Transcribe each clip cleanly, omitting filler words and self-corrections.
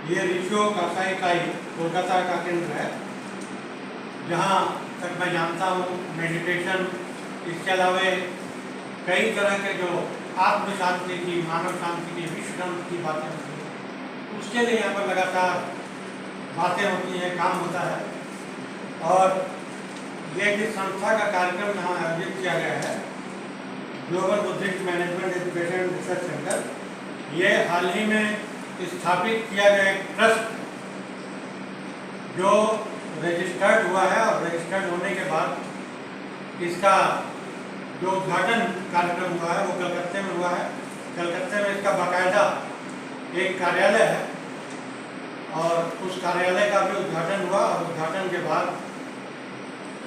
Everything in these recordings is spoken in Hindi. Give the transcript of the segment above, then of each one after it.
ये ऋषियों का इकाई कोलकाता का केंद्र है, जहाँ तक मैं जानता हूँ मेडिटेशन, इसके अलावा कई तरह के जो आत्म शांति की, मानव शांति की, विश्व शांति की बातें होती हैं, उसके लिए यहाँ पर लगातार बातें होती हैं, काम होता है। और ये जिस संस्था का कार्यक्रम यहाँ आयोजित किया गया है, global Buddhist management education research centre, ये हाल ही में स्थापित किया गया एक ट्रस्ट जो रजिस्टर्ड हुआ है, और रजिस्टर्ड होने के बाद इसका जो उद्घाटन कार्यक्रम हुआ है वो कलकत्ते में हुआ है। कलकत्ते में इसका बाकायदा एक कार्यालय है, और उस कार्यालय का भी उद्घाटन हुआ, और उद्घाटन के बाद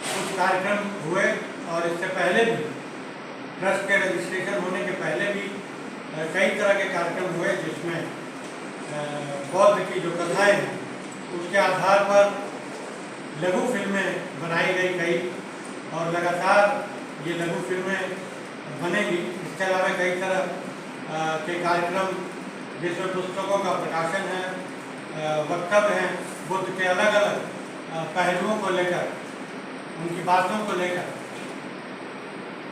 कुछ कार्यक्रम हुए। और इससे पहले भी ट्रस्ट के रजिस्ट्रेशन होने के पहले भी कई तरह के कार्यक्रम हुए, जिसमें बौद्ध की जो कथाएं हैं उसके आधार पर लघु फिल्में बनाई गई कई, और लगातार ये लघु फिल्में बनेगी। इसके अलावा कई तरह के कार्यक्रम जिसमें पुस्तकों का प्रकाशन है, वक्तव्य हैं बुद्ध के अलग अलग पहलुओं को लेकर, उनकी बातों को लेकर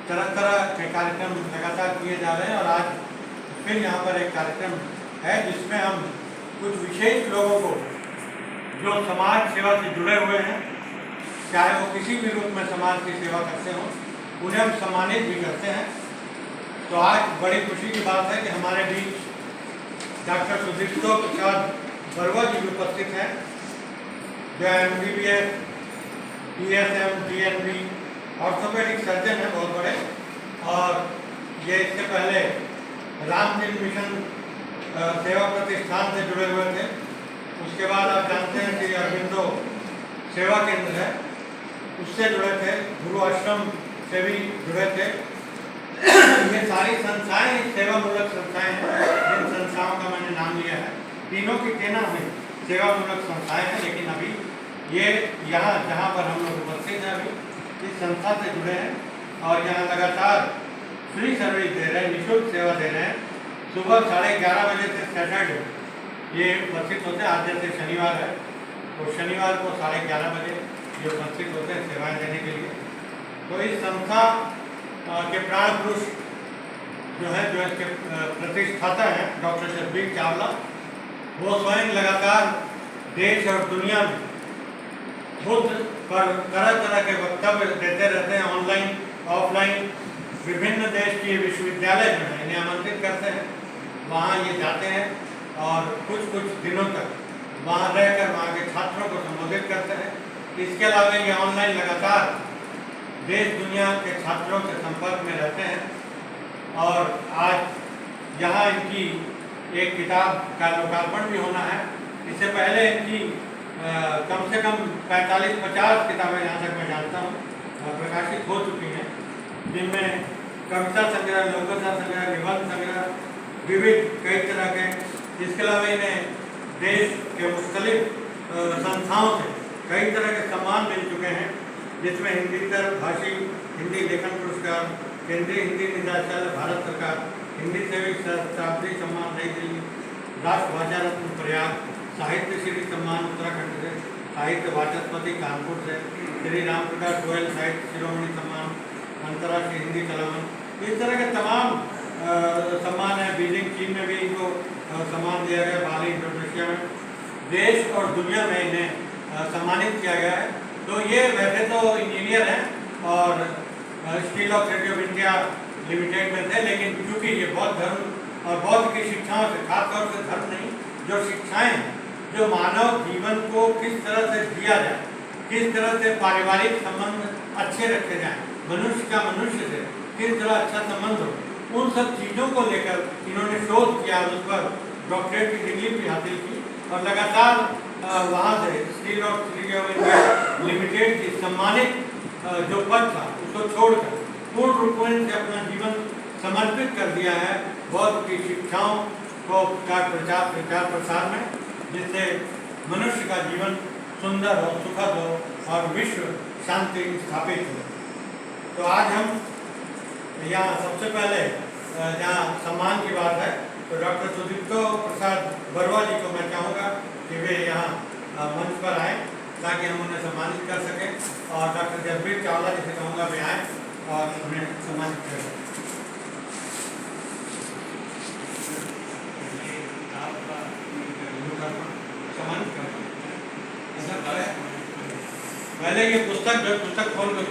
तरह तरह के कार्यक्रम लगातार किए जा रहे हैं। और आज फिर यहाँ पर एक कार्यक्रम है जिसमें हम कुछ विशेष लोगों को जो समाज सेवा से जुड़े हुए हैं, चाहे वो किसी भी रूप में समाज की सेवा करते हों, उन्हें हम सम्मानित भी करते हैं। तो आज बड़ी खुशी की बात है कि हमारे बीच डॉक्टर सुदीप्तो प्रसाद बरुआ जी उपस्थित हैं, जो MBBS, PSM, DNB orthopaedic surgeon हैं, बहुत बड़े। और ये इससे पहले रामकृष्ण मिशन सेवा प्रतिष्ठान से जुड़े हुए थे। उसके बाद आप जानते हैं कि अरविंदो सेवा केंद्र है, उससे जुड़े थे, गुरु आश्रम से भी जुड़े थे। ये सारी संस्थाएं सेवामूलक संस्थाएं हैं, जिन संस्थाओं का मैंने नाम लिया है, तीनों की तेना में सेवामूलक संस्थाएं हैं। लेकिन अभी ये यहाँ जहाँ पर हम लोग उपस्थित हैं, अभी इस संस्था से जुड़े हैं, और यहाँ लगातार फ्री सर्विस दे रहे हैं, निःशुल्क सेवा दे रहे हैं। सुबह 11:30 बजे से सैटरडे ये उपस्थित होते हैं। आज जैसे शनिवार है, तो शनिवार को 11:30 बजे ये उपस्थित होते हैं सेवाएं देने के लिए। तो इस संस्था के प्राण पुरुष जो है, जो इसके प्रतिष्ठाता हैं, डॉक्टर जसबीर चावला, वो स्वयं लगातार देश और दुनिया में बुद्ध पर तरह तरह के वक्तव्य देते रहते हैं, ऑनलाइन ऑफलाइन। विभिन्न देश के विश्वविद्यालय जो है इन्हें आमंत्रित करते हैं, वहाँ ये जाते हैं और कुछ कुछ दिनों तक वहाँ रहकर वहाँ के छात्रों को संबोधित करते हैं। इसके अलावा ये ऑनलाइन लगातार देश दुनिया के छात्रों से संपर्क में रहते हैं। और आज यहाँ इनकी एक किताब का लोकार्पण भी होना है। इससे पहले इनकी कम से कम 45-50 किताबें, यहाँ तक मैं जानता हूँ, प्रकाशित हो चुकी हैं, जिनमें कविता संग्रह, लोककथा संग्रह, निबंध संग्रह, विविध कई तरह के। इसके अलावा इन्हें देश के मुख्तलिफ संस्थाओं से कई तरह के सम्मान मिल चुके हैं, जिसमें हिंदीतर भाषी हिंदी लेखन पुरस्कार, केंद्रीय हिंदी निदेशालय भारत सरकार, हिंदी सेवक शताब्दी सम्मान नई दिल्ली, राष्ट्रभाषा रत्न प्रयाग, साहित्य श्री सम्मान उत्तराखंड से, साहित्य वाचस्पति कानपुर से, श्री राम प्रकाश गोयल साहित्य शिरोमणि सम्मान, अंतर्राष्ट्रीय हिंदी कलामन, इस तरह के तमाम सम्मान है। बीजिंग चीन में भी इनको सम्मान दिया गया, बाली इंडोनेशिया में, देश और दुनिया में इन्हें सम्मानित किया गया है। तो ये वैसे तो इंजीनियर हैं और steel authority of India limited में थे, लेकिन क्योंकि ये बौद्ध धर्म और बौद्ध की शिक्षाओं से, खासतौर से धर्म नहीं, जो शिक्षाएँ जो मानव जीवन को किस तरह से जिया जाए, किस तरह से पारिवारिक संबंध अच्छे रखे जाएं, मनुष्य का मनुष्य से किस तरह अच्छा संबंध हो, उन सब चीज़ों को लेकर इन्होंने शोध किया, उस पर डॉक्टरेट की डिग्री भी हासिल की, और लगातार वहाँ से steel authority of India limited की सम्मानित जो पद था उसको छोड़कर पूर्ण रूप से अपना जीवन समर्पित कर दिया है बौद्ध की शिक्षाओं को का प्रचार प्रसार में, जिससे मनुष्य का जीवन सुंदर हो, सुखद हो और विश्व शांति स्थापित हो। तो आज हम यहाँ सबसे पहले जहाँ सम्मान की बात है, तो डॉक्टर सुदीप्तो प्रसाद बरुआ जी को मैं चाहूँगा कि वे यहाँ मंच पर आए ताकि हम उन्हें सम्मानित कर सकें और डॉक्टर जसबीर चावला जिसे कहूँगा वे आए और उन्हें सम्मानित करें। सम्मानित करें। पहले ये पुस्तक खोल कर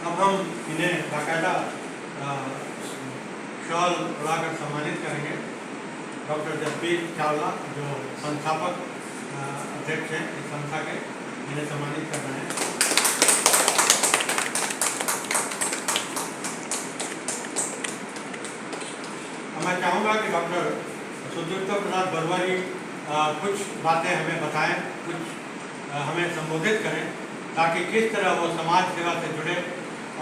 अब हम इन्हें बाकायदा शॉल उड़ाकर सम्मानित करेंगे। डॉक्टर जसबीर चावला जो संस्थापक अध्यक्ष हैं इस संस्था के, इन्हें सम्मानित कर रहे हैं। मैं चाहूँगा कि डॉक्टर सुदीप्त प्रसाद बरवारी कुछ बातें हमें बताएं, कुछ हमें संबोधित करें ताकि किस तरह वो समाज सेवा से जुड़े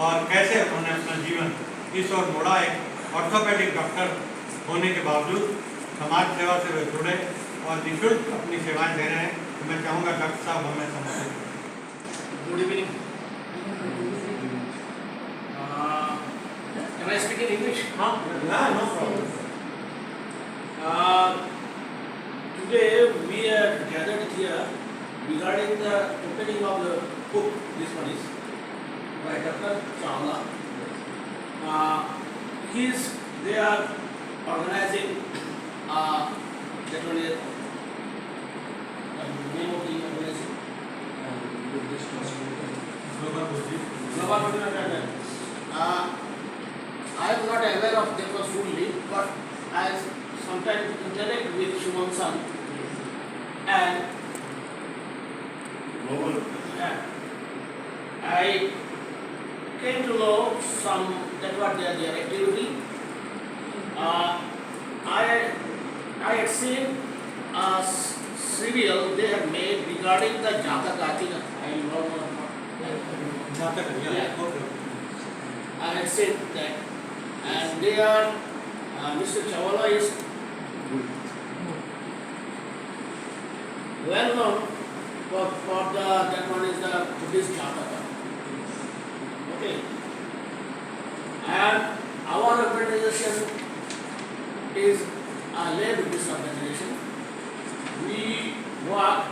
और कैसे उन्होंने अपना जीवन इस ओर मोड़ा। एक ऑर्थोपेडिक डॉक्टर होने के बावजूद समाज सेवा से वे जुड़े और निःशुल्क अपनी सेवाएं दे रहे हैं। तो मैं चाहूँगा डॉक्टर साहब हमें संबोधित करें। Good evening. Can I speak in English? हाँ, no problem. Today we are gathered here regarding the opening of the book. This one is by Dr. Chawla. They are organizing that one is the name of the organization. I am not aware of them fully, but I sometimes interact with Shuman San and I came to know some that what their activity. I had seen a serial they have made regarding the Jataka. I think I don't know. Yeah. I had seen that, and they are Mr. Chawla is well known for the that one is the Buddhist Jataka. Okay, and our organization is a lay Buddhist organization. We work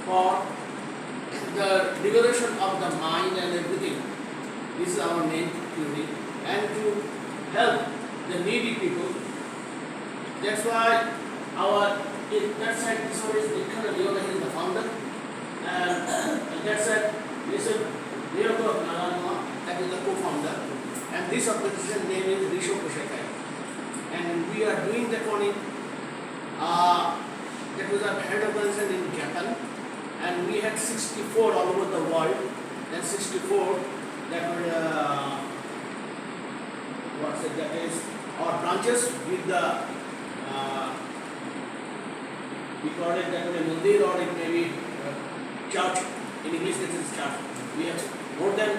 for the liberation of the mind and everything. This is our main theory, and to help the needy people. That's why that side, this one is Nikhan Yoga, he is the founder, and that side, this is Yoga of Naranama, that is the co-founder, and this organization name is Risho Kushakai. And we are doing that one in, that was a head organization in Japan, and we had 64 all over the world, and 64 that were, that is our branches with the, we call it that way mandir or it may be church, in English this is church. We have more than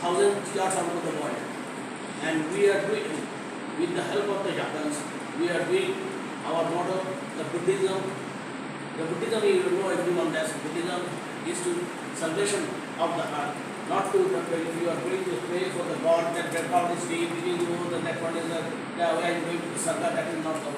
1,000 churches all over the world, and we are doing, with the help of the Japans, we are doing our motto, the Buddhism, you know everyone that Buddhism is to salvation of the heart. Not to, if you are going to pray for the God, that God is giving you, that one is the way I'm going to Sarga, that is not the way.